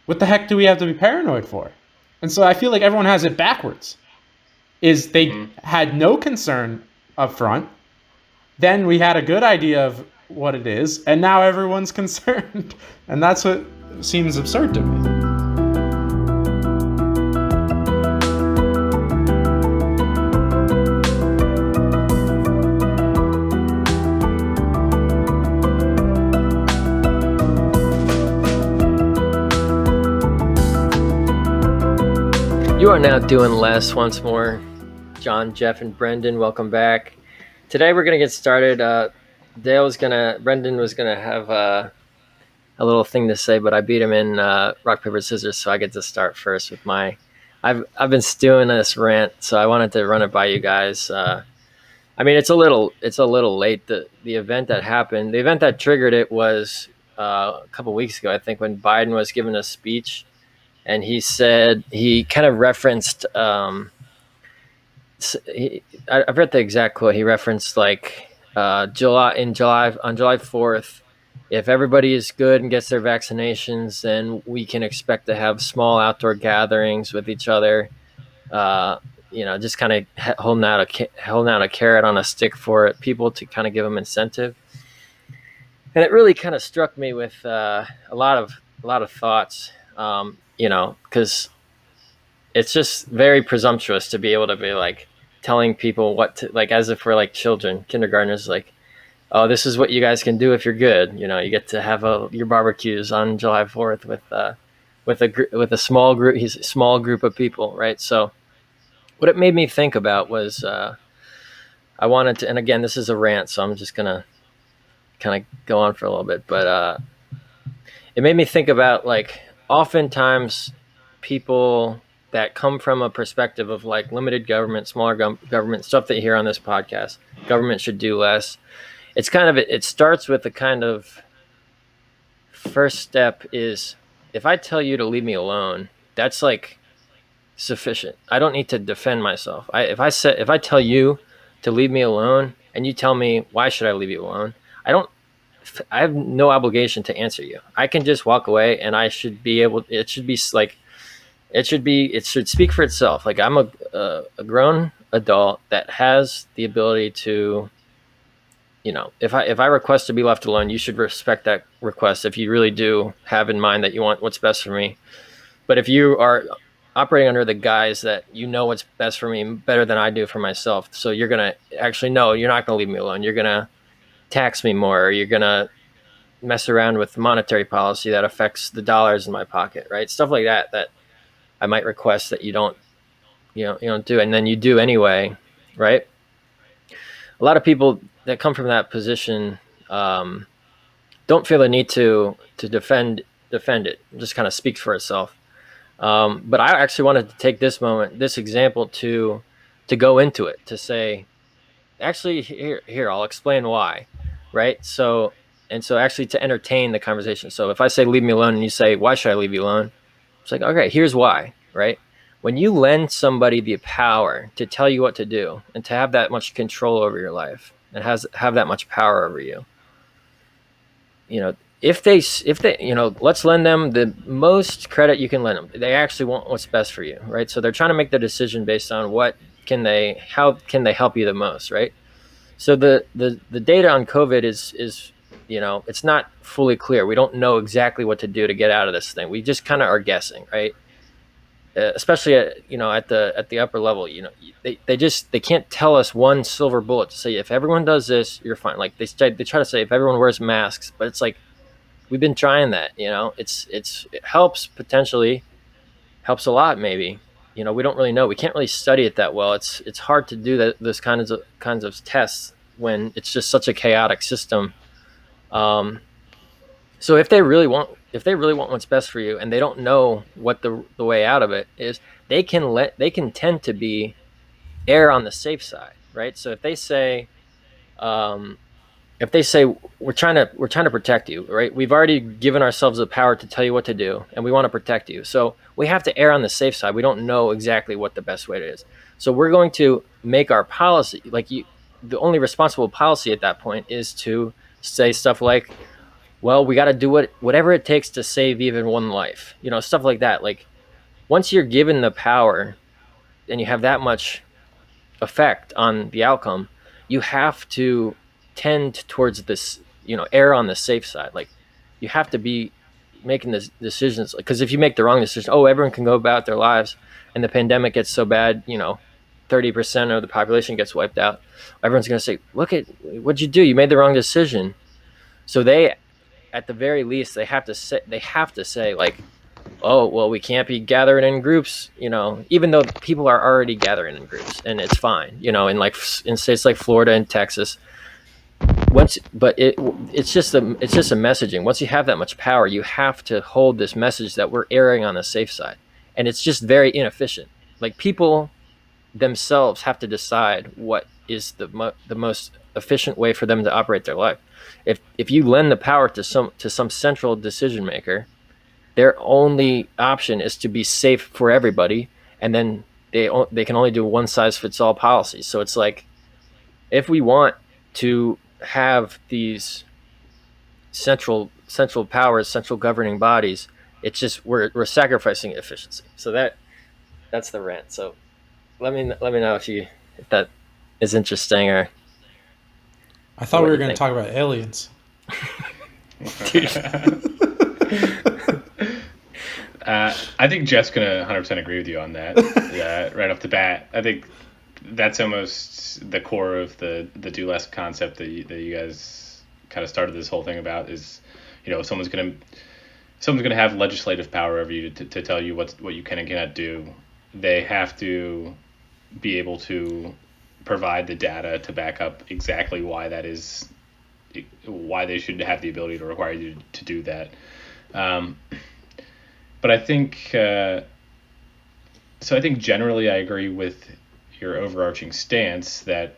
What the heck do we have to be paranoid for? And so I feel like everyone has it backwards. Is they had no concern up front, then we had a good idea of what it is, and now everyone's concerned. And that's what seems absurd to me. You are now doing less once more. John, Jeff, and Brendan, welcome back. Today we're gonna get started. Brendan was gonna have a little thing to say, but I beat him in rock paper scissors, so I get to start first with my. I've been stewing this rant, so I wanted to run it by you guys. I mean, it's a little late. The event that happened, the event that triggered it was a couple weeks ago, I think, when Biden was giving a speech. And he said, he kind of referenced, I've read the exact quote. He referenced like on July 4th, if everybody is good and gets their vaccinations, then we can expect to have small outdoor gatherings with each other. Just kind of holding out a carrot on a stick for people to kind of give them incentive. And it really kind of struck me with a lot of thoughts. Because it's just very presumptuous to be able to be like telling people what to, like, as if we're like children, kindergartners, like, oh, this is what you guys can do if you're good. You get to have your barbecues on July 4th with a small group of people, right? So what it made me think about was I wanted to, and again, this is a rant, so I'm just gonna kind of go on for a little bit, but it made me think about, like, oftentimes people that come from a perspective of like limited government, smaller government, stuff that you hear on this podcast, government should do less. It starts with the kind of first step is, if I tell you to leave me alone, that's like sufficient. I don't need to defend myself. If I tell you to leave me alone and you tell me why should I leave you alone, I have no obligation to answer you. I can just walk away, and it should speak for itself. Like, I'm a grown adult that has the ability to, if I request to be left alone, you should respect that request if you really do have in mind that you want what's best for me. But if you are operating under the guise that you know what's best for me better than I do for myself, so you're going to actually, no, you're not going to leave me alone. You're going to tax me more, or you're gonna mess around with monetary policy that affects the dollars in my pocket, right? Stuff like that I might request that you don't do, and then you do anyway, right? A lot of people that come from that position don't feel the need to defend it. It just kind of speaks for itself. But I actually wanted to take this example to go into it, to say, actually, here I'll explain why. Right. So actually to entertain the conversation. So if I say, leave me alone, and you say, why should I leave you alone? It's like, okay, here's why, right? When you lend somebody the power to tell you what to do and to have that much control over your life and have that much power over you, if they, let's lend them the most credit you can lend them. They actually want what's best for you, right? So they're trying to make the decision based on how can they help you the most, right? So the data on COVID is it's not fully clear. We don't know exactly what to do to get out of this thing. We just kind of are guessing, right? Especially at the upper level, they can't tell us one silver bullet to say, if everyone does this, you're fine. Like they try to say, if everyone wears masks, but it's like, we've been trying that. It helps, potentially helps a lot, maybe. We don't really know. We can't really study it that well. It's hard to do those kinds of tests when it's just such a chaotic system. So if they really want what's best for you, and they don't know what the way out of it is, they can tend to err on the safe side, right? So if they say, we're trying to protect you, right? We've already given ourselves the power to tell you what to do, and we want to protect you. So we have to err on the safe side. We don't know exactly what the best way is. So we're going to make our policy, the only responsible policy at that point is to say stuff like, well, we got to do whatever it takes to save even one life, stuff like that. Like, once you're given the power and you have that much effect on the outcome, you have to tend towards this, err on the safe side. Like, you have to be making the decisions, because if you make the wrong decision, oh, everyone can go about their lives, and the pandemic gets so bad, 30% of the population gets wiped out. Everyone's going to say, look at what'd you do, you made the wrong decision. So they, at the very least, they have to say like, oh, well, we can't be gathering in groups, even though people are already gathering in groups and it's fine, in like in states like Florida and Texas. But it's just a messaging. Once you have that much power, you have to hold this message that we're erring on the safe side, and it's just very inefficient. Like, people themselves have to decide what is the most efficient way for them to operate their life. If you lend the power to some central decision maker, their only option is to be safe for everybody, and then they can only do one size fits all policies. So it's like, if we want to have these central powers, central governing bodies, it's just we're sacrificing efficiency. So that's the rant. So let me know if that is interesting, or I thought we what were you going to think. talk about aliens. I think Jeff's gonna 100% agree with you on that. Right off the bat, I think that's almost the core of the do less concept that you guys kind of started this whole thing about. Is, someone's gonna have legislative power over you to tell you what you can and cannot do. They have to be able to provide the data to back up exactly why that is, why they should have the ability to require you to do that. Um, but I think so. I think generally I agree with your overarching stance that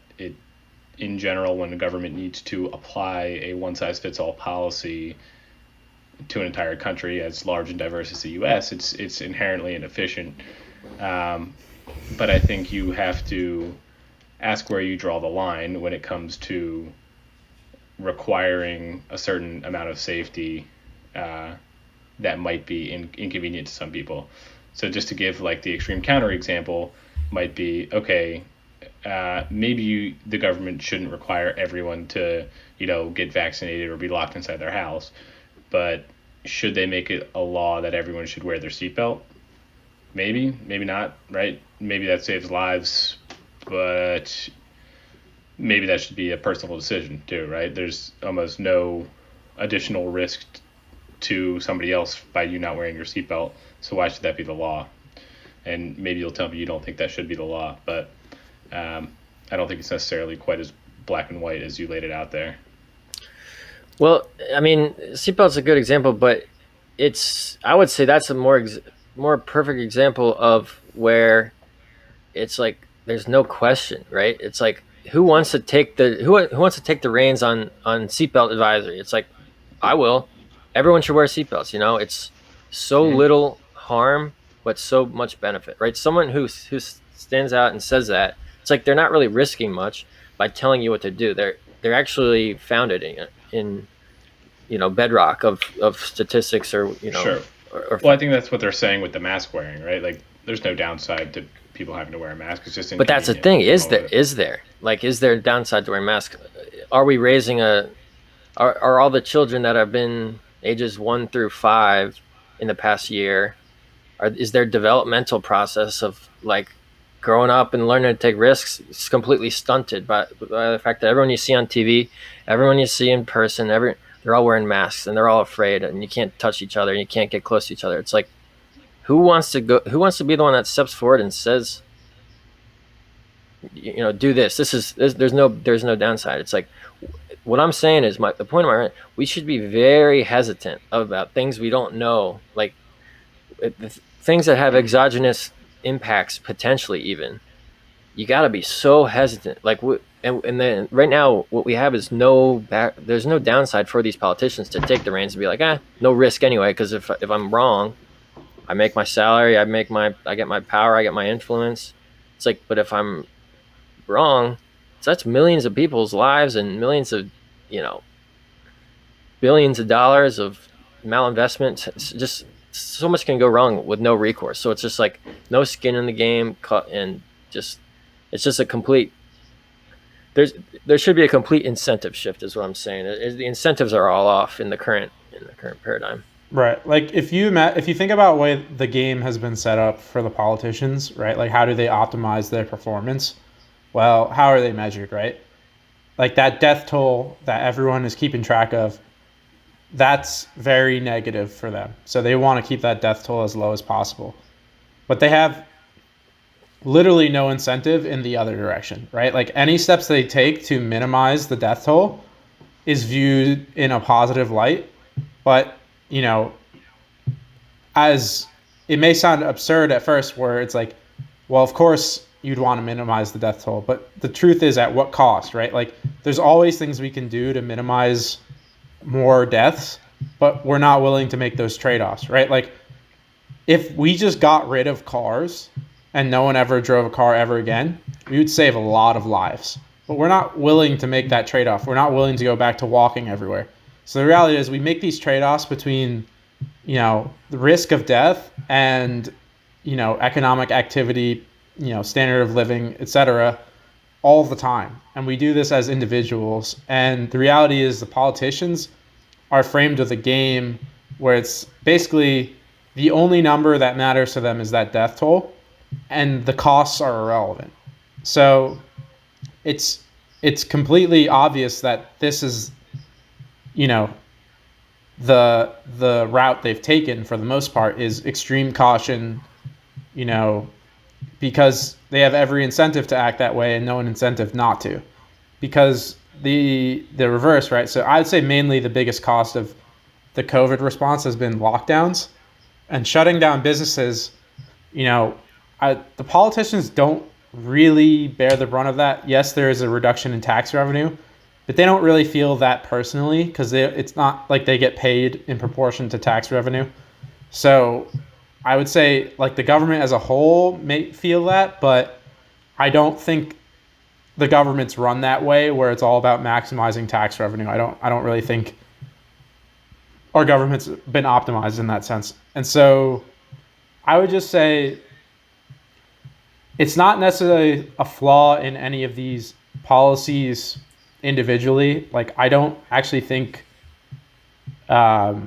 in general, when the government needs to apply a one size fits all policy to an entire country as large and diverse as the U.S., it's inherently inefficient. Um, but I think you have to ask where you draw the line when it comes to requiring a certain amount of safety uh, that might be inconvenient to some people. So just to give like the extreme counter example, might be, okay, maybe the government shouldn't require everyone to, get vaccinated or be locked inside their house, but should they make it a law that everyone should wear their seatbelt? Maybe not, right? Maybe that saves lives, but maybe that should be a personal decision too, right? There's almost no additional risk to somebody else by you not wearing your seatbelt, so why should that be the law? And maybe you'll tell me you don't think that should be the law, but I don't think it's necessarily quite as black and white as you laid it out there. Well, I mean, seatbelt's a good example, but I would say that's a more perfect example of where it's like there's no question, right? It's like, who wants to take the reins on seatbelt advisory? It's like, I will. Everyone should wear seatbelts. It's so Mm-hmm. little harm, but so much benefit, right? Someone who stands out and says that, it's like they're not really risking much by telling you what to do. They're actually founded in bedrock of statistics, or Sure. or Well, I think that's what they're saying with the mask wearing, right? Like, there's no downside to people having to wear a mask. It's just But that's the inconvenient thing. at the Is there moment. a downside to wearing masks? Are we raising are all the children that have been ages 1 through 5 in the past year, is their developmental process of like growing up and learning to take risks is completely stunted by the fact that everyone you see on TV, everyone you see in person, they're all wearing masks and they're all afraid, and you can't touch each other and you can't get close to each other. It's like, who wants to be the one that steps forward and says, do this, there's no downside. It's like, what I'm saying is, the point of my rant, we should be very hesitant about things we don't know, like things that have exogenous impacts, potentially even. You got to be so hesitant. Like, and then right now, what we have is there's no downside for these politicians to take the reins and be like, no risk anyway, because if I'm wrong, I make my salary, I get my power, I get my influence. It's like, but if I'm wrong, so that's millions of people's lives and millions of, you know, billions of dollars of malinvestment. It's just so much can go wrong with no recourse. So it's just like no skin in the game, and just it's just a complete. There should be a complete incentive shift, is what I'm saying. The incentives are all off in the current paradigm. Right. Like if you think about the way the game has been set up for the politicians, right? Like how do they optimize their performance? Well, how are they measured, right? Like that death toll that everyone is keeping track of, that's very negative for them. So they want to keep that death toll as low as possible. But they have literally no incentive in the other direction, right? Like any steps they take to minimize the death toll is viewed in a positive light. But, as it may sound absurd at first, where it's like, well, of course you'd want to minimize the death toll, but the truth is at what cost, right? Like there's always things we can do to minimize more deaths, but we're not willing to make those trade-offs, right? Like if we just got rid of cars and no one ever drove a car ever again, we would save a lot of lives. But we're not willing to make that trade-off. We're not willing to go back to walking everywhere. So the reality is we make these trade-offs between, the risk of death and, economic activity, standard of living, etc., all the time. And we do this as individuals. And the reality is the politicians are framed with a game where it's basically the only number that matters to them is that death toll, and the costs are irrelevant. So it's completely obvious that this is, the route they've taken for the most part is extreme caution, because they have every incentive to act that way and no incentive not to. Because the reverse, right? So I'd say mainly the biggest cost of the COVID response has been lockdowns and shutting down businesses. The politicians don't really bear the brunt of that. Yes, there is a reduction in tax revenue, but they don't really feel that personally because it's not like they get paid in proportion to tax revenue. So I would say like the government as a whole may feel that, but I don't think the government's run that way where it's all about maximizing tax revenue. I don't really think our government's been optimized in that sense. And so I would just say it's not necessarily a flaw in any of these policies individually. Like I don't actually think I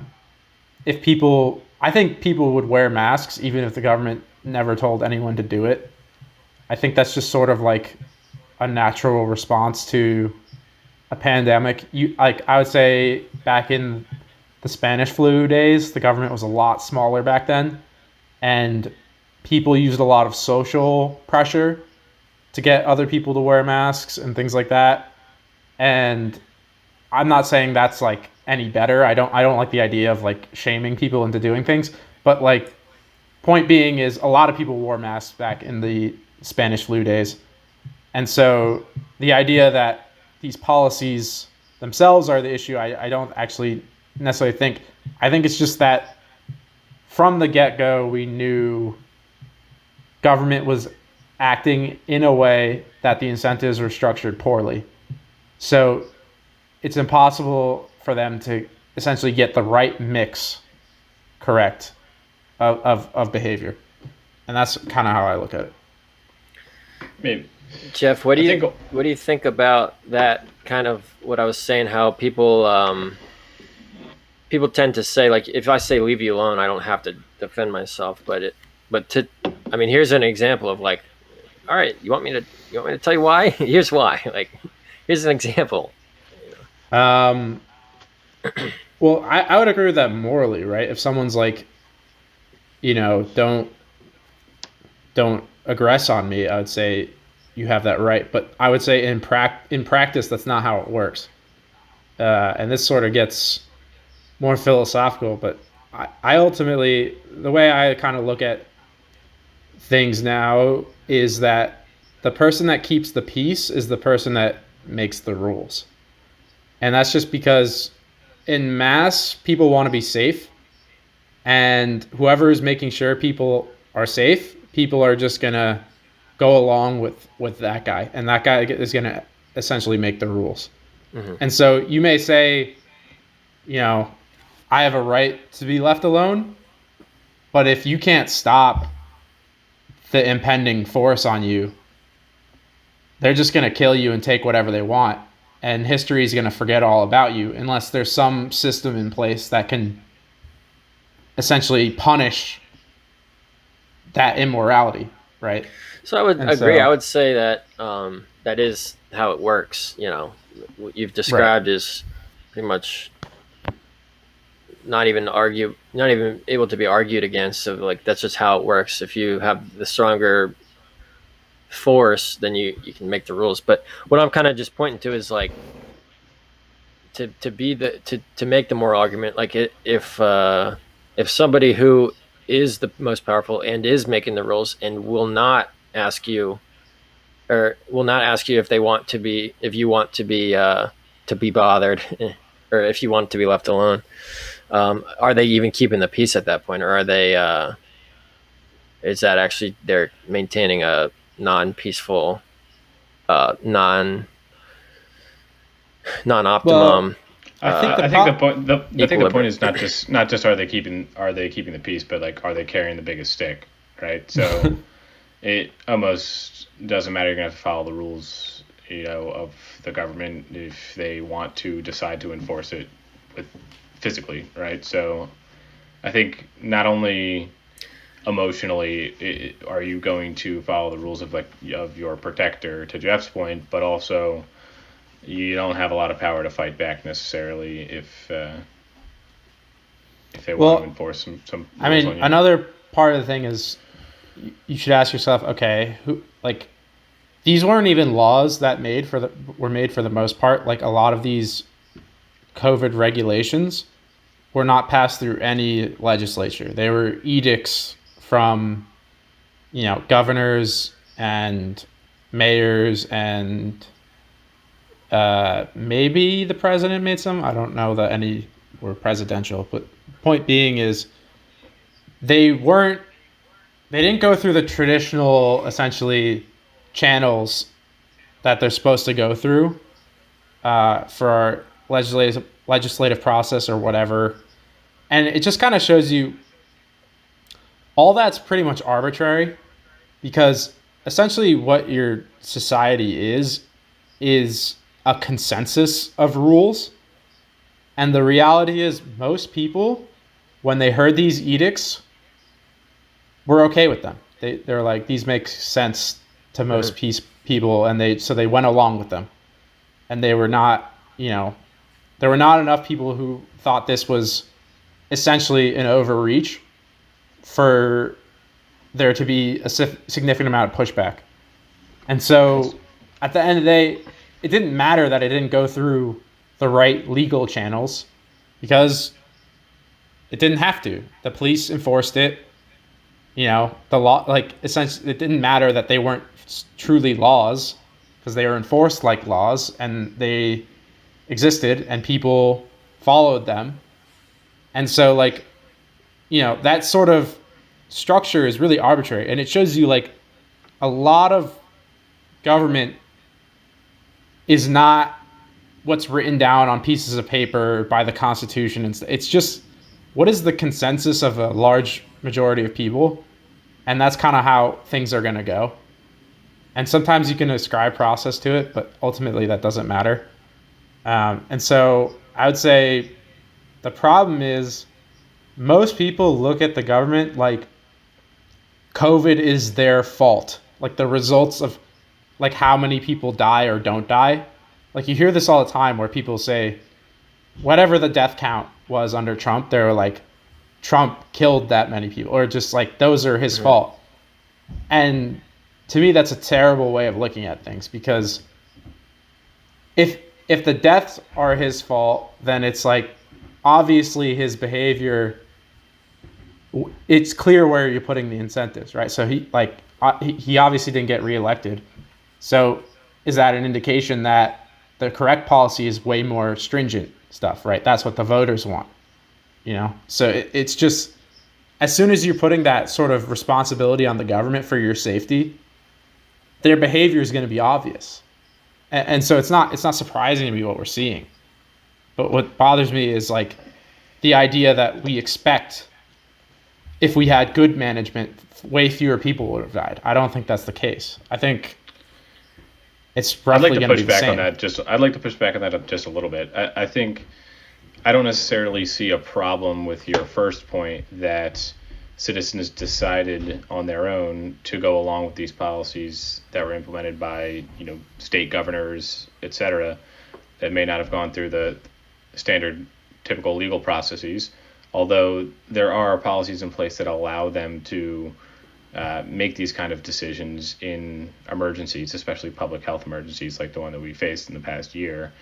think people would wear masks even if the government never told anyone to do it. I think that's just sort of like a natural response to a pandemic. I would say back in the Spanish flu days, the government was a lot smaller back then, and people used a lot of social pressure to get other people to wear masks and things like that. And I'm not saying that's like any better. I don't like the idea of like shaming people into doing things, but like point being is a lot of people wore masks back in the Spanish flu days. And so the idea that these policies themselves are the issue, I don't actually necessarily think. I think it's just that from the get-go, we knew government was acting in a way that the incentives were structured poorly. So it's impossible for them to essentially get the right mix correct of behavior. And that's kind of how I look at it. Maybe. Jeff, what do you think about that kind of what I was saying, how people tend to say, like, if I say leave you alone, I don't have to defend myself, here's an example of like, all right, you want me to tell you why? Here's why. Like, here's an example. Well, I would agree with that morally, right? If someone's like, don't aggress on me, I would say you have that right. But I would say in practice, that's not how it works. And this sort of gets more philosophical, but I ultimately, the way I kind of look at things now is that the person that keeps the peace is the person that makes the rules. And that's just because in mass, people want to be safe. And whoever is making sure people are safe, people are just going to go along with that guy. And that guy is going to essentially make the rules. Mm-hmm. And so you may say, I have a right to be left alone. But if you can't stop the impending force on you, they're just going to kill you and take whatever they want. And history is going to forget all about you unless there's some system in place that can essentially punish that immorality, right? So I would agree. I would say that that is how it works. What you've described is pretty much not even able to be argued against. So like that's just how it works. If you have the stronger force, then you can make the rules. But what I'm kind of just pointing to is like to make the moral argument. Like if somebody who is the most powerful and is making the rules and will not ask you if you want to be bothered or if you want to be left alone, are they even keeping the peace at that point, or are they is that actually they're maintaining a non-peaceful non-optimum? Well, I think the point is not just are they keeping the peace, but like are they carrying the biggest stick, right? So it almost doesn't matter. You're gonna have to follow the rules, of the government if they want to decide to enforce it physically, right? So I think not only emotionally are you going to follow the rules of your protector, to Jeff's point, but also you don't have a lot of power to fight back necessarily if they want to enforce some rules on you. Another part of the thing is you should ask yourself, okay, these weren't even laws that were made for the most part. Like a lot of these COVID regulations were not passed through any legislature. They were edicts from, governors and mayors and maybe the president made some. I don't know that any were presidential, but point being is they didn't go through the traditional, essentially, channels that they're supposed to go through for our legislative process or whatever. And it just kind of shows you all that's pretty much arbitrary, because essentially what your society is a consensus of rules. And the reality is most people, when they heard these edicts, were okay with them. They're like, these make sense to most people, and they went along with them. And they were not, there were not enough people who thought this was essentially an overreach for there to be a significant amount of pushback. And so at the end of the day, it didn't matter that it didn't go through the right legal channels, because it didn't have to. The police enforced it. The law, essentially, it didn't matter that they weren't truly laws, because they were enforced like laws and they existed and people followed them. And so that sort of structure is really arbitrary, and it shows you a lot of government is not what's written down on pieces of paper by the Constitution. And it's just what is the consensus of a large majority of people, and that's kind of how things are going to go. And sometimes you can ascribe process to it, but ultimately that doesn't matter. And so I would say the problem is most people look at the government like COVID is their fault. Like the results of how many people die or don't die. You hear this all the time where people say, whatever the death count was under Trump, they're like, Trump killed that many people, or just those are his fault. And to me, that's a terrible way of looking at things, because if the deaths are his fault, then it's obviously his behavior, it's clear where you're putting the incentives, right? So he obviously didn't get reelected. So is that an indication that the correct policy is way more stringent stuff, right? That's what the voters want, So it's just, as soon as you're putting that sort of responsibility on the government for your safety, their behavior is going to be obvious. And so it's not surprising to me what we're seeing. But what bothers me is like the idea that we expect if we had good management, way fewer people would have died. I don't think that's the case. I think it's roughly going to be the same. I'd like to push back on that just a little bit. I think I don't necessarily see a problem with your first point that citizens decided on their own to go along with these policies that were implemented by, state governors, etc., that may not have gone through the standard typical legal processes, although there are policies in place that allow them to make these kind of decisions in emergencies, especially public health emergencies like the one that we faced in the past year.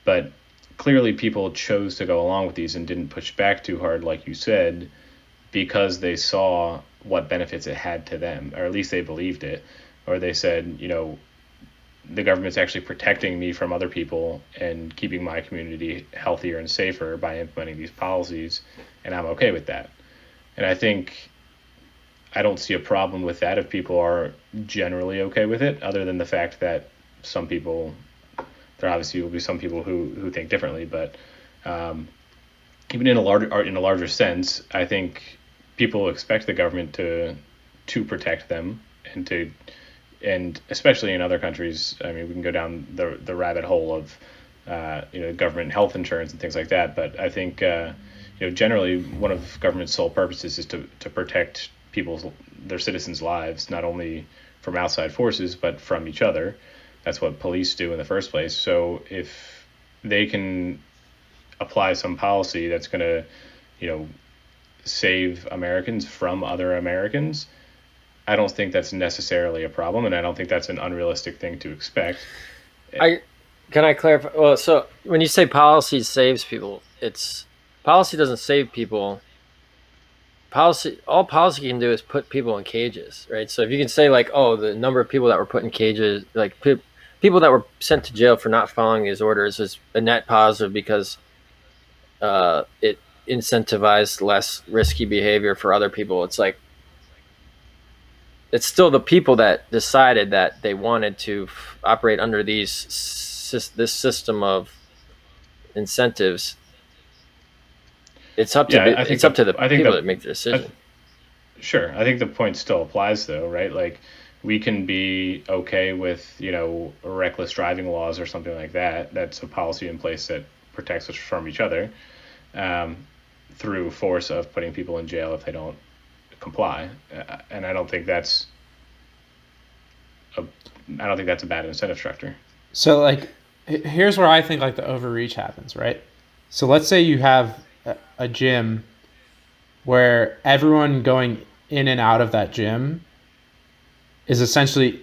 But clearly people chose to go along with these and didn't push back too hard, like you said, because they saw what benefits it had to them, or at least they believed it, or they said, the government's actually protecting me from other people and keeping my community healthier and safer by implementing these policies, and I'm okay with that. And I don't see a problem with that if people are generally okay with it, other than the fact that some people, there obviously will be some people who think differently, but even in a larger sense, I think people expect the government to protect them and especially in other countries. I mean, we can go down the rabbit hole of government health insurance and things like that, but I think generally one of government's sole purposes is to protect their citizens' lives, not only from outside forces but from each other. That's what police do in the first place. So if they can apply some policy that's going to save Americans from other Americans, I don't think that's necessarily a problem, and I don't think that's an unrealistic thing to expect. Can I clarify? Well, so when you say policy saves people, policy doesn't save people. All policy can do is put people in cages, right? So if you can say like, oh, the number of people that were put in cages, like people that were sent to jail for not following these orders, is a net positive because it incentivized less risky behavior for other people. It's like, it's still the people that decided that they wanted to operate under this system of incentives. It's up to the people that make the decision. Sure. I think the point still applies though, right? Like we can be okay with, reckless driving laws or something like that. That's a policy in place that protects us from each other, through force of putting people in jail if they don't comply. And I don't think that's a bad incentive structure. So like, here's where I think like the overreach happens, right? So let's say you have a gym where everyone going in and out of that gym is essentially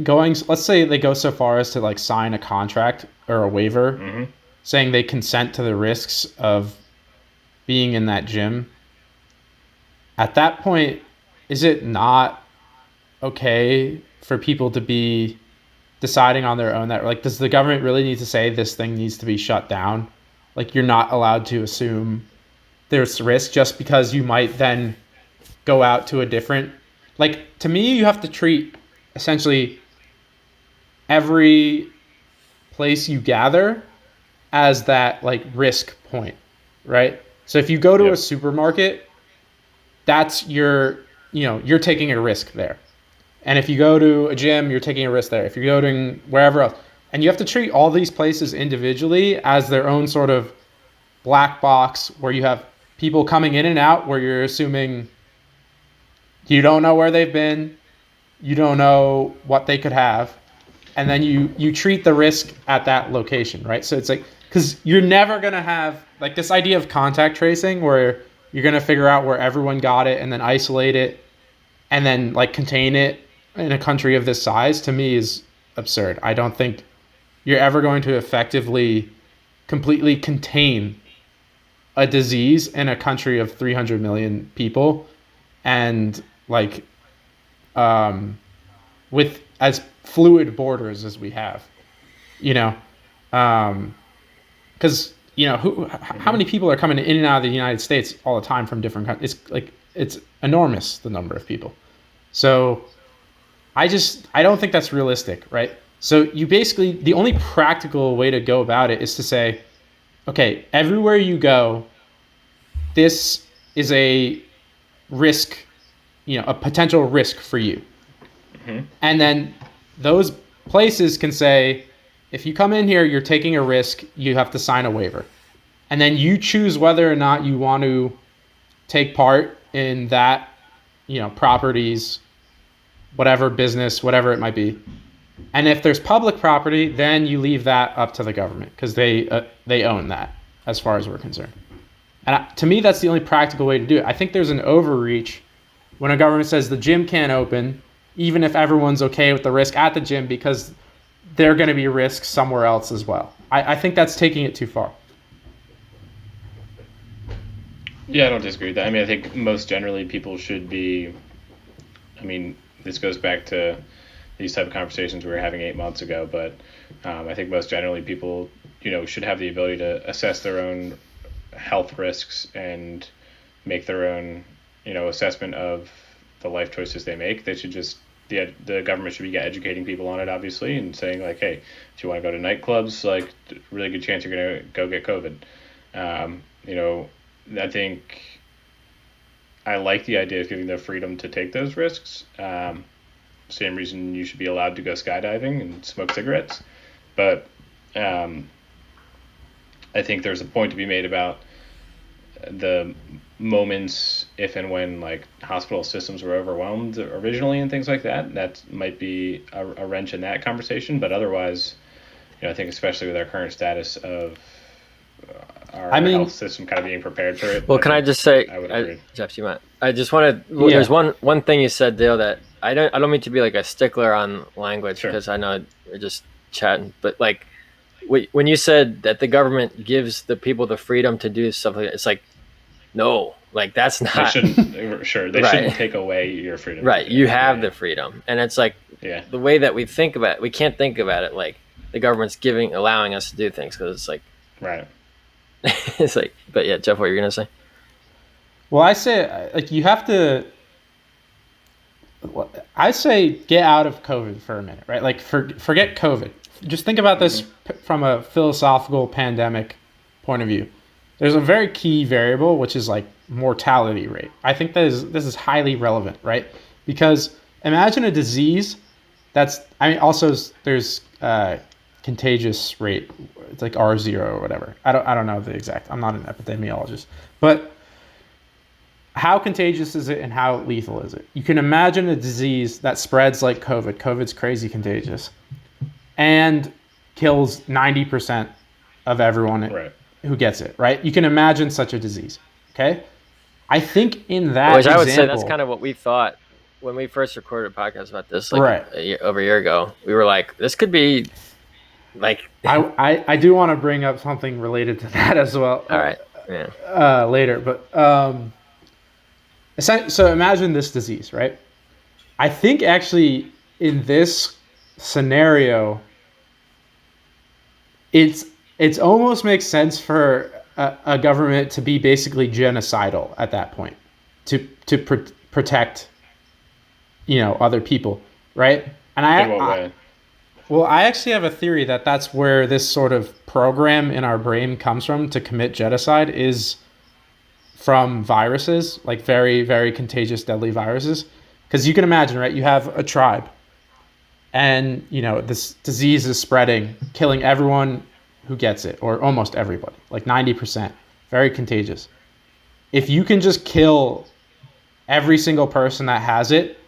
going, let's say they go so far as to like sign a contract or a waiver saying they consent to the risks of being in that gym. At that point, is it not okay for people to be deciding on their own that, like, does the government really need to say this thing needs to be shut down? Like, you're not allowed to assume there's risk just because you might then go out to a different, like, to me, you have to treat essentially every place you gather as that like risk point, right? So if you go to a supermarket, that's you're taking a risk there. And if you go to a gym, you're taking a risk there. If you're going wherever else, and you have to treat all these places individually as their own sort of black box where you have people coming in and out where you're assuming you don't know where they've been, you don't know what they could have, and then you treat the risk at that location, right? So it's like, because you're never going to have like this idea of contact tracing where you're going to figure out where everyone got it and then isolate it and then like contain it in a country of this size, to me is absurd. I don't think you're ever going to effectively completely contain a disease in a country of 300 million people and like with as fluid borders as we have, because how many people are coming in and out of the United States all the time from different countries? It's enormous, the number of people. So I don't think that's realistic, right? So you basically, the only practical way to go about it is to say, okay, everywhere you go, this is a risk, a potential risk for you. Mm-hmm. And then those places can say, if you come in here, you're taking a risk, you have to sign a waiver. And then you choose whether or not you want to take part in that, properties, whatever business, whatever it might be. And if there's public property, then you leave that up to the government because they own that as far as we're concerned. And to me, that's the only practical way to do it. I think there's an overreach when a government says the gym can't open, even if everyone's okay with the risk at the gym, because there are going to be risks somewhere else as well. I think that's taking it too far. Yeah, I don't disagree with that. I mean, I think most generally people should be, this goes back to these type of conversations we were having 8 months ago, but I think most generally people, should have the ability to assess their own health risks and make their own, assessment of the life choices they make. They should just, the government should be educating people on it, obviously, and saying like, hey, if you want to go to nightclubs, like, really good chance you're going to go get COVID. I think I like the idea of giving the freedom to take those risks. Same reason you should be allowed to go skydiving and smoke cigarettes. But I think there's a point to be made about the moments if and when like hospital systems were overwhelmed originally and things like that. That might be a wrench in that conversation. But otherwise, I think especially with our current status of our health system kind of being prepared for it. Well, can I just say, I would agree. Jeff, you might. I just want to. There's one thing you said, Dale, that I don't mean to be like a stickler on language because I know we're just chatting, but like when you said that the government gives the people the freedom to do stuff like that, it's like no, like that's not. They shouldn't. Sure, they shouldn't take away your freedom. Right, you have the freedom, and it's like the way that we think about it. We can't think about it like the government's allowing us to do things because it's like right. It's like, but yeah, Jeff, what you're gonna say? Well, I say like you have to. I say get out of COVID for a minute, right? Like forget COVID. Just think about this from a philosophical pandemic point of view. There's a very key variable, which is like mortality rate. I think this is highly relevant, right? Because imagine a disease that's. Also there's contagious rate. It's like R0 or whatever. I don't know the exact. I'm not an epidemiologist, but how contagious is it and how lethal is it? You can imagine a disease that spreads like COVID. COVID's crazy contagious and kills 90% of everyone who gets it, right? You can imagine such a disease, okay? I think in that Which I would say that's kind of what we thought when we first recorded a podcast about this over a year ago. We were like, this could be like... I do want to bring up something related to that as well. All right, yeah. Later, but... So imagine this disease, right? I think actually in this scenario, it's almost makes sense for a government to be basically genocidal at that point, to protect, other people, right? And I actually have a theory that that's where this sort of program in our brain comes from to commit genocide is from viruses, like very, very contagious, deadly viruses. Because you can imagine, right? You have a tribe and, this disease is spreading, killing everyone who gets it, or almost everybody, like 90%, very contagious. If you can just kill every single person that has it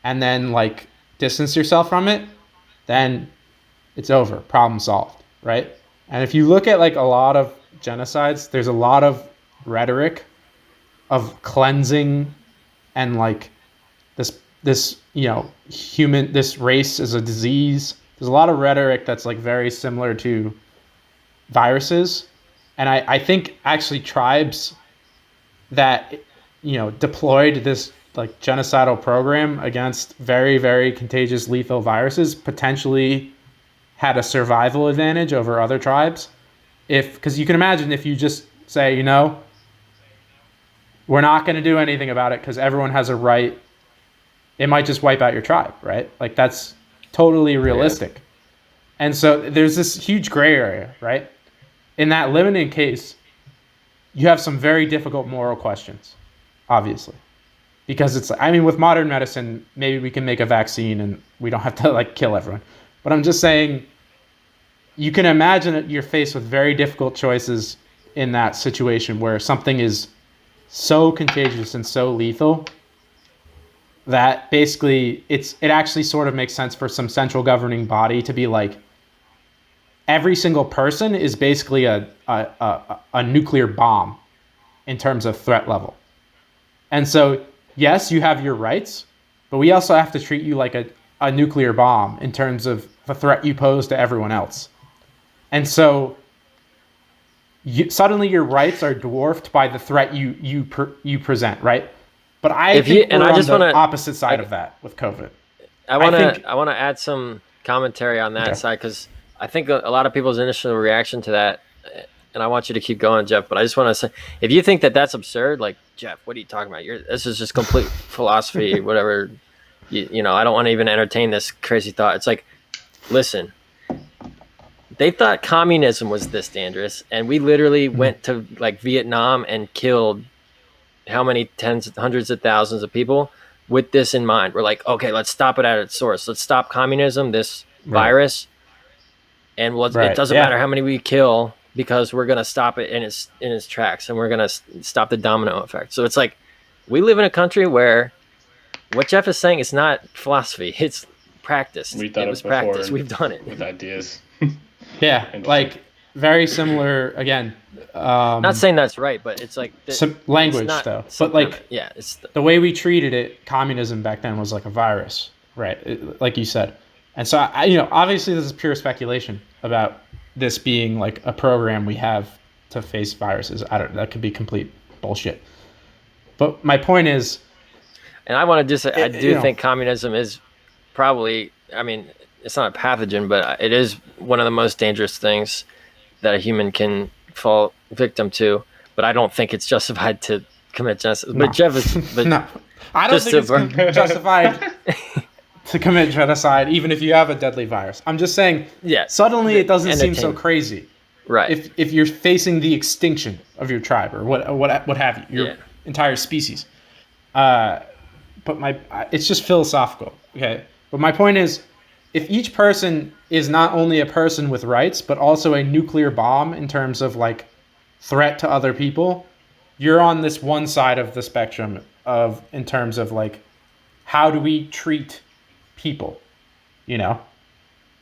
and then like distance yourself from it, then it's over, problem solved, right? And if you look at like a lot of genocides, there's a lot of rhetoric of cleansing and like this human, this race is a disease. There's a lot of rhetoric that's like very similar to viruses. And I think actually tribes that deployed this like genocidal program against very, very contagious lethal viruses potentially had a survival advantage over other tribes. Because you can imagine if you just say, we're not going to do anything about it because everyone has a right, it might just wipe out your tribe, right? Like that's totally realistic. Yeah. And so there's this huge gray area, right? in that limited case, you have some very difficult moral questions, obviously. Because it's, I mean, with modern medicine, maybe we can make a vaccine and we don't have to like kill everyone. But I'm just saying, you can imagine that you're faced with very difficult choices in that situation where something is so contagious and so lethal that basically it actually sort of makes sense for some central governing body to be like, every single person is basically a nuclear bomb in terms of threat level. And so, yes, you have your rights, but we also have to treat you like a nuclear bomb in terms of the threat you pose to everyone else. And so suddenly your rights are dwarfed by the threat you present, right? But I think we're on the opposite side of that with COVID. I want to add some commentary on that side, because I think a lot of people's initial reaction to that, and I want you to keep going, Jeff, but I just want to say, if you think that that's absurd, like, Jeff, what are you talking about? This is just complete philosophy, whatever. You know, I don't want to even entertain this crazy thought. It's like, listen, they thought communism was this dangerous, and we literally went to like Vietnam and killed how many hundreds of thousands of people with this in mind. We're like, okay, let's stop it at its source. Let's stop communism, this virus. And it doesn't matter how many we kill, because we're going to stop it in its tracks, and we're going to stop the domino effect. So it's like, we live in a country where what Jeff is saying is not philosophy. It's practice. It was practice. We've done it. With ideas. Yeah, like very similar, again. Not saying that's right, but it's like some language though. But like, it's the way we treated it, communism back then was like a virus, right? Like you said. And so, obviously this is pure speculation about this being like a program we have to face viruses. That could be complete bullshit. But my point is, and I want to just say, I do think communism is probably, I mean, it's not a pathogen, but it is one of the most dangerous things that a human can fall victim to. But I don't think it's justified to commit genocide. No. But Jeff is, no, I don't think it's justified to commit genocide, even if you have a deadly virus. I'm just saying, suddenly it doesn't seem so crazy. Right. If you're facing the extinction of your tribe or what have you, your entire species. But it's just philosophical, okay? But my point is, if each person is not only a person with rights, but also a nuclear bomb in terms of like threat to other people, you're on this one side of the spectrum in terms of like, how do we treat people,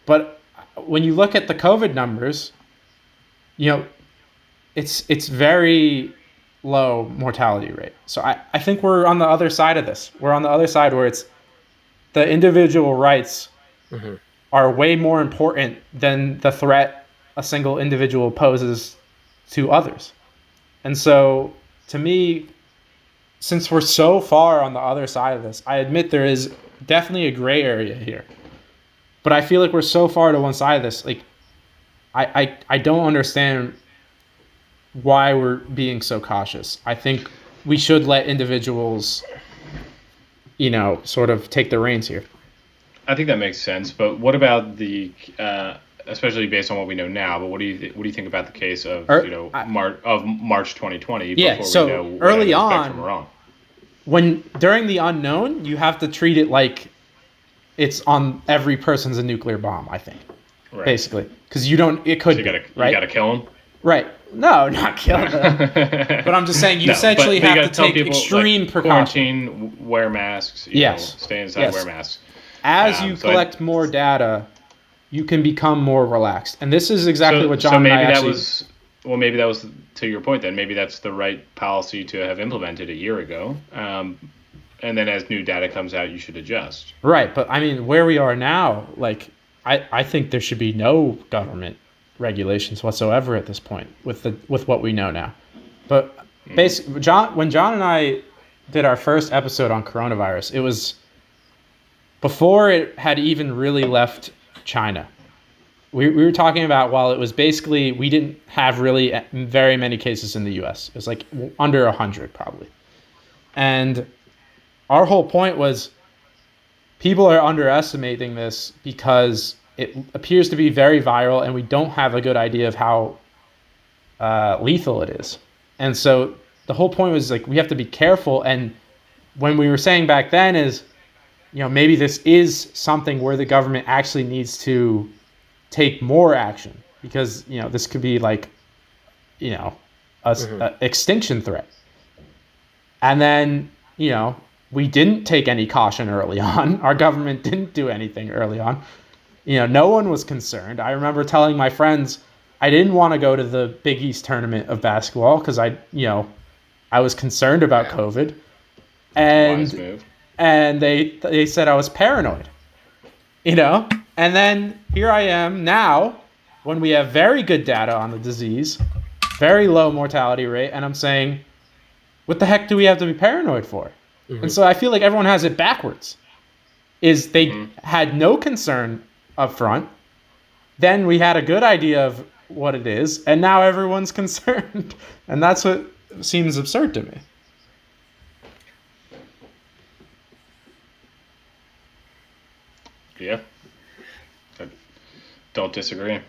But when you look at the COVID numbers, it's very low mortality rate. So I think we're on the other side of this. We're on the other side where it's the individual rights are way more important than the threat a single individual poses to others. And so to me, since we're so far on the other side of this, I admit there is definitely a gray area here. But I feel like we're so far to one side of this. Like, I don't understand why we're being so cautious. I think we should let individuals, sort of take the reins here. I think that makes sense. But what about especially based on what we know now? But what do you think about the case of March 2020? Yeah. Before we know early on, we're wrong. During the unknown, you have to treat it like it's on every person's a nuclear bomb. I think, basically, because you don't. It could. So you right? gotta kill them. Right. No, not kill them. But I'm just saying you essentially have to take extreme precaution. Quarantine, wear masks. Stay inside, wear masks. As you collect more data, you can become more relaxed. And this is exactly what John and I actually... maybe that was, to your point then, maybe that's the right policy to have implemented a year ago. And then as new data comes out, you should adjust. Right. But I mean, where we are now, like, I think there should be no government regulations whatsoever at this point with what we know now. But basically, when John and I did our first episode on coronavirus, it was before it had even really left China. We were talking about, while it was basically, we didn't have really very many cases in the US. It was like under 100 probably. And our whole point was, people are underestimating this because it appears to be very viral and we don't have a good idea of how lethal it is. And so the whole point was like we have to be careful. And when we were saying back then is, maybe this is something where the government actually needs to take more action because this could be like a extinction threat. And then we didn't take any caution early on. Our government didn't do anything early on. No one was concerned. I remember telling my friends I didn't want to go to the Big East tournament of basketball because I was concerned about COVID, and they said I was paranoid, and then here I am now when we have very good data on the disease, very low mortality rate, and I'm saying, what the heck do we have to be paranoid for? And so I feel like everyone has it backwards. Is they had no concern up front, then we had a good idea of what it is, and now everyone's concerned. And that's what seems absurd to me. Yeah. I don't disagree.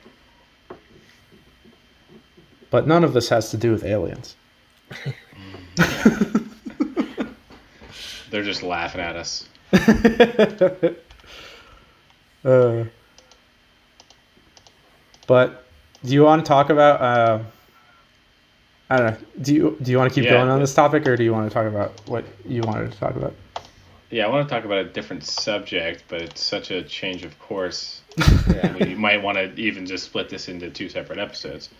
But none of this has to do with aliens. They're just laughing at us. But do you want to talk about I don't know, do you want to keep going on this topic, or do you want to talk about what you wanted to talk about? Yeah, I want to talk about a different subject, but it's such a change of course. We might want to even just split this into 2 separate episodes.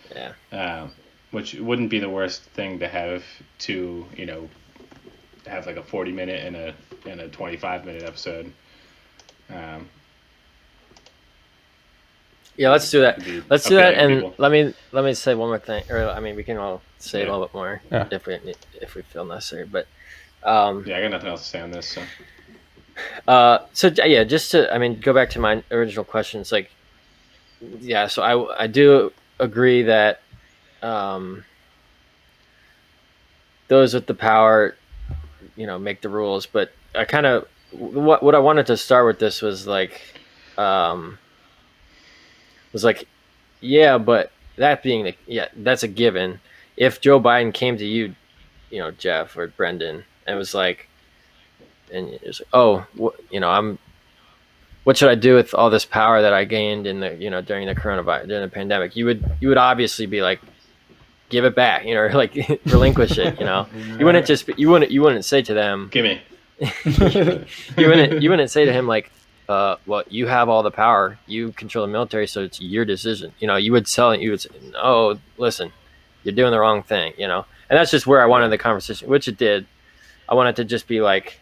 Which wouldn't be the worst thing to have to, have like a 40-minute and a 25-minute episode. Yeah, let's do that. Let's do that, and people. let me say one more thing, or we can all say a little bit more if we feel necessary. But I got nothing else to say on this. So just to go back to my original questions, so I do agree that those with the power, make the rules. But I kind of what I wanted to start with this was but that being that's a given. If Joe Biden came to you, Jeff or Brendan, and was like, and it was like, what should I do with all this power that I gained in the during the coronavirus, during the pandemic? You would obviously be like, give it back, like relinquish it. You wouldn't say to them, give me. you wouldn't say to him like, well, you have all the power, you control the military, so it's your decision. You would say, oh, listen, you're doing the wrong thing. And that's just where I wanted the conversation, which it did. I wanted to just be like,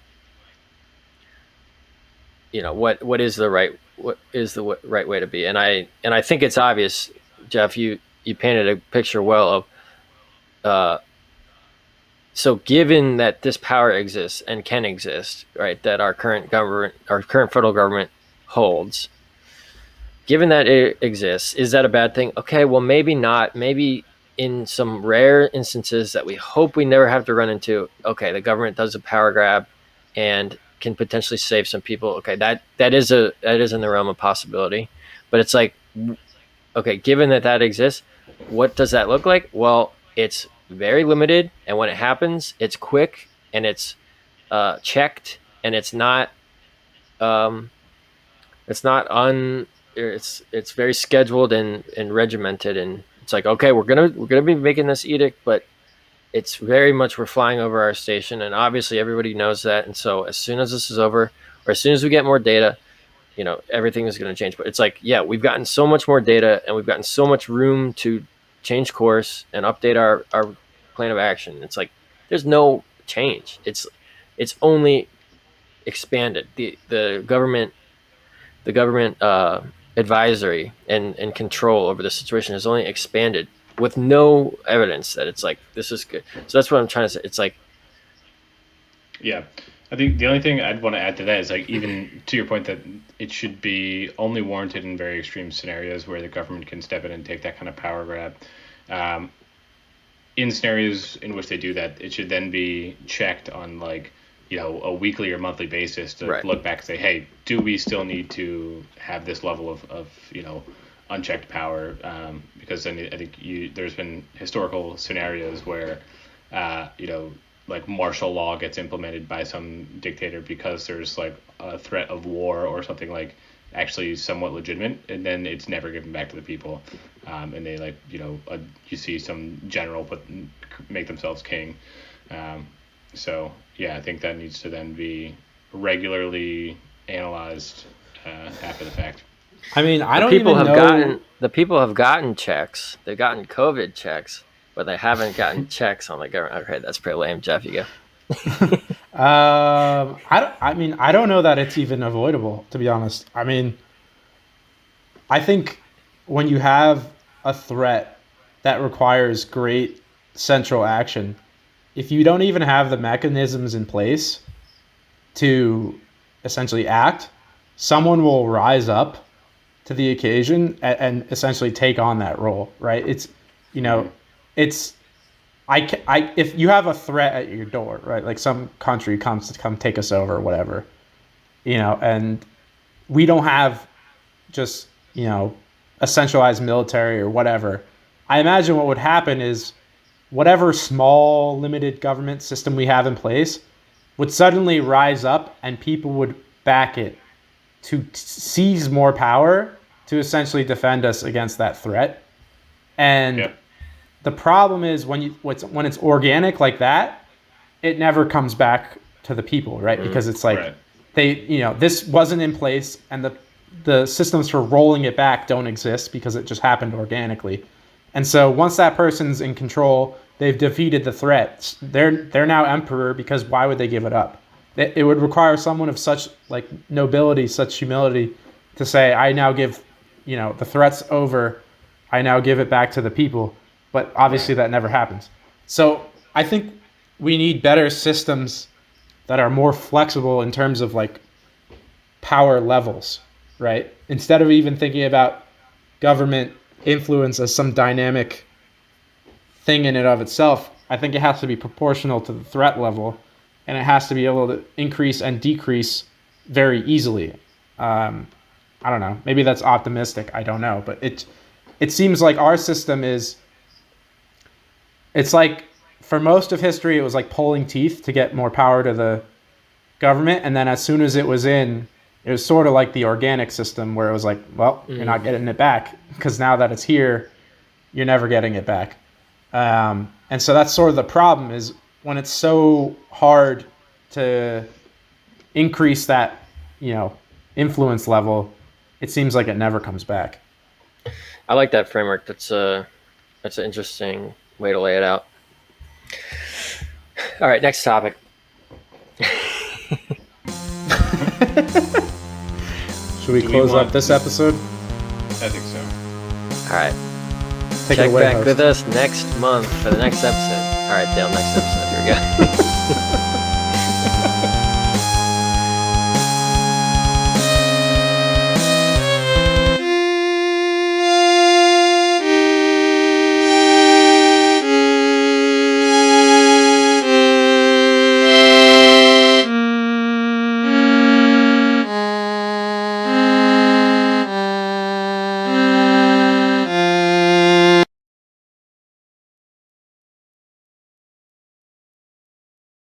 what is the right way to be? And I think it's obvious, Jeff. You painted a picture well of. So given that this power exists and can exist, right, that our current federal government holds, given that it exists, is that a bad thing? Okay, well, maybe not. Maybe in some rare instances that we hope we never have to run into, okay, the government does a power grab and can potentially save some people. Okay, that is in the realm of possibility. But it's like, okay, given that exists, what does that look like? Well, it's very limited, and when it happens, it's quick and it's checked, and it's very scheduled and regimented, and it's like, okay, we're gonna be making this edict, but it's very much we're flying over our station, and obviously everybody knows that. And so as soon as this is over, or as soon as we get more data, everything is going to change. But it's like, yeah, we've gotten so much more data, and we've gotten so much room to change course and update our plan of action. It's like there's no change. It's only expanded. The government advisory and control over the situation has only expanded with no evidence that it's like this is good. So that's what I'm trying to say. It's like, yeah, I think the only thing I'd want to add to that is like, even to your point that it should be only warranted in very extreme scenarios where the government can step in and take that kind of power grab. In scenarios in which they do that, it should then be checked on like, a weekly or monthly basis to look back and say, hey, do we still need to have this level of unchecked power, because then I think there's been historical scenarios where like martial law gets implemented by some dictator because there's like a threat of war or something like actually somewhat legitimate, and then it's never given back to the people, and they like you see some general make themselves king. So yeah, I think that needs to then be regularly analyzed after the fact. I mean, I don't even know. The people have gotten checks. They've gotten COVID checks, but they haven't gotten checks on the government. Okay, that's pretty lame. Jeff, you go. I don't know that it's even avoidable, to be honest. I mean, I think when you have a threat that requires great central action, if you don't even have the mechanisms in place to essentially act, someone will rise up to the occasion and essentially take on that role, right? It's, if you have a threat at your door, right? Like some country comes to come take us over or whatever, and we don't have just, a centralized military or whatever. I imagine what would happen is whatever small limited government system we have in place would suddenly rise up and people would back it to seize more power to essentially defend us against that threat. And the problem is when it's organic like that, it never comes back to the people, right? Because it's like this wasn't in place, and the systems for rolling it back don't exist because it just happened organically. And so once that person's in control, they've defeated the threat. They're now emperor, because why would they give it up? It would require someone of such like nobility, such humility, to say, I now give, the threat's over. I now give it back to the people. But obviously that never happens. So I think we need better systems that are more flexible in terms of like power levels, right? Instead of even thinking about government influence as some dynamic thing in and of itself, I think it has to be proportional to the threat level, and it has to be able to increase and decrease very easily. I don't know. Maybe that's optimistic. I don't know. But it seems like our system it's like for most of history, it was like pulling teeth to get more power to the government. And then as soon as it was in, it was sort of like the organic system where it was like, well, you're not getting it back because now that it's here, you're never getting it back. And so that's sort of the problem, is when it's so hard to increase that, influence level, it seems like it never comes back. I like that framework. That's an interesting way to lay it out. All right, next topic. Should we close up this episode? I think so. All right. Take Check it away, back host. with us next month for the next episode. All right, Dale, next episode. Here we go.